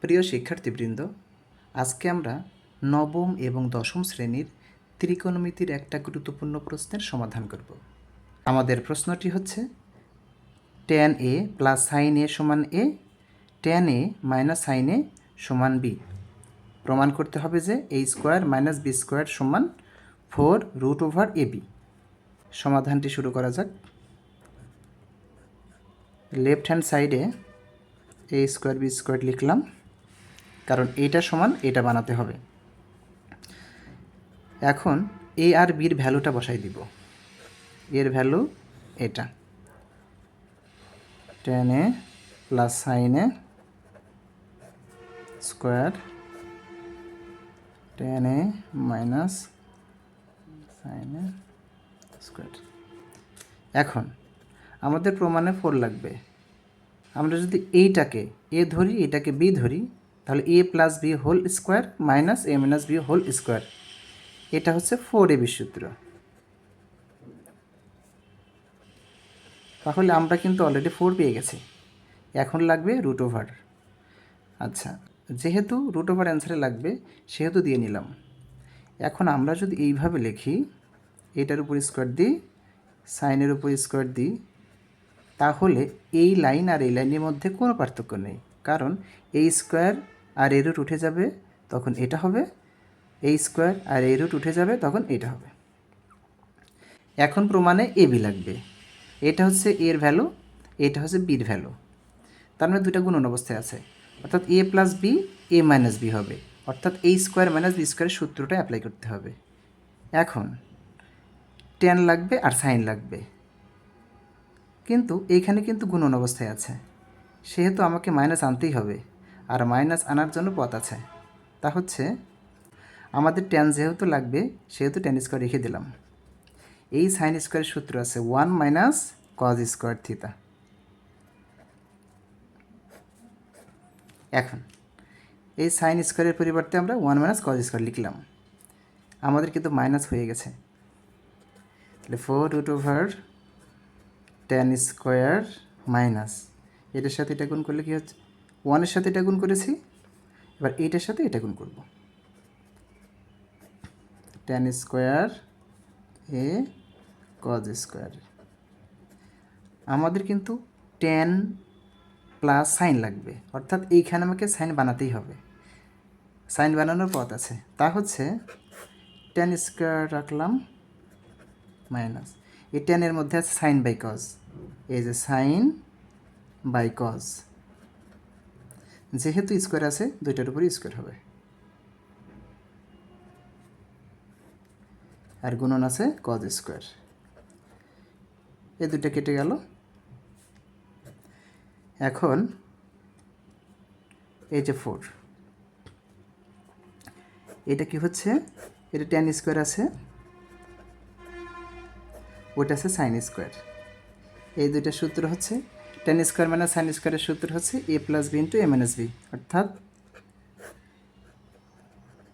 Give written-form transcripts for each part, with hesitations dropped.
প্রিয় শিক্ষার্থীবৃন্দ, আজকে আমরা নবম এবং দশম শ্রেণীর ত্রিকোণমিতির একটা গুরুত্বপূর্ণ প্রশ্নের সমাধান করব। আমাদের প্রশ্নটি হচ্ছে tan a plus sine a সমান a, tan a minus sine a সমান b। প্রমাণ করতে হবে যে a square minus b square সমান 4√/ab। সমাধানটি শুরু করা যাক। লেফট হ্যান্ড সাইডে a স্কোয়ার b স্কোয়ার লিখলাম, কারণ এটা সমান এটা বানাতে হবে। এখন এ আর বির ভ্যালুটা বসাই দিব। এর ভ্যালু এটা, tan a plus sine a square tan a minus sine a square. এখন আমাদের প্রমাণে 4 লাগবে। আমরা যদি এইটাকে a ধরি, এটাকে b ধরি, তাহলে a plus b whole square minus a minus b whole square, এটা হচ্ছে 4ab সূত্র। তাহলে আমরা কিন্তু অলরেডি 4 পেয়ে গেছি। এখন লাগবে √। আচ্ছা, যেহেতু √, অ্যান্সারে লাগবে সেহেতু দিয়ে নিলাম। এখন আমরা যদি এইভাবে লিখি, এটার উপর স্কোয়ার দিই, সাইনের উপর স্কোয়ার দিই, তাহলে এই লাইন আর এই লাইনের মধ্যে কোনো পার্থক্য নেই, কারণ এই স্কোয়ার আর এই রুট উঠে যাবে, তখন এটা হবে, এই স্কোয়ার আর এই রুট উঠে যাবে, তখন এটা হবে। এখন প্রমাণে এবি লাগবে। এটা হচ্ছে এর ভ্যালু, এটা হচ্ছে বির ভ্যালু। তার মানে দুটা গুণন অবস্থায় আছে, অর্থাৎ a plus B a minus B হবে, অর্থাৎ a স্কোয়ার মাইনাস বি স্কোয়ারের সূত্রটা অ্যাপ্লাই করতে হবে। এখন tan লাগবে আর সাইন লাগবে, কিন্তু এইখানে কিন্তু গুণন অবস্থায় আছে, সেহেতু আমাকে মাইনাস আনতেই হবে, আর মাইনাস আনার জন্য পথ আছে। তা হচ্ছে আমাদের tan যেহেতু লাগবে সেহেতু tan স্কোয়ার রেখে দিলাম। এই সাইন স্কোয়ারের সূত্র আছে 1 মাইনাস কজ স্কোয়ার থিটা। এখন এই সাইন স্কোয়ারের পরিবর্তে আমরা 1 মাইনাস কজ স্কোয়ার লিখলাম, আমাদের কিন্তু মাইনাস হয়ে গেছে। তাহলে 4√tan স্কোয়ার মাইনাস, এটার সাথে এটা গুণ করলে কী হচ্ছে, 1-এর সাথে এটা গুণ করেছি, এবার এইটার সাথে এটা গুণ করব, tan স্কোয়ার এ কজ স্কোয়ার। আমাদের কিন্তু tan প্লাস সাইন লাগবে, অর্থাৎ এইখানে আমাকে সাইন বানাতেই হবে। সাইন বানানোর পথ আছে, তা হচ্ছে tan স্কোয়ার রাখলাম মাইনাস, এই ট্যানের মধ্যে আছে সাইন বাই কজ, এই যে সাইন বাই কজ, যেহেতু স্কোয়ার আছে দুইটার উপরে স্কোয়ার হবে, আর গুণন আছে কজ স্কোয়ার। এই দুইটা কেটে গেল। এখন এই যে 4, এটা কি হচ্ছে, এটা tan স্কোয়ার আছে, ওটা আছে সাইন স্কোয়ার। এই দুইটা সূত্র হচ্ছে tan স্কোয়ার মাইনাস সাইন স্কোয়ারের সূত্র হচ্ছে a plus B into a minus B, অর্থাৎ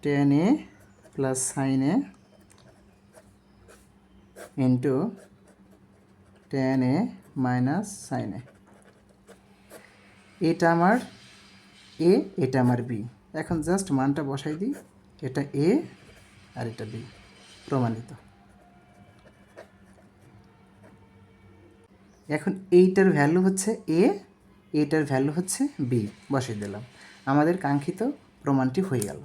tan a plus sine a into tan a minus sine a। এটা আমার a, এটা আমার b। এখন জাস্ট মানটা বসাই দিই, এটা a আর এটা b, প্রমাণিত। এখন এইটার ভ্যালু হচ্ছে a, এইটার ভ্যালু হচ্ছে b, বসাই দিলাম, আমাদের কাঙ্ক্ষিত প্রমাণটি হয়ে গেল।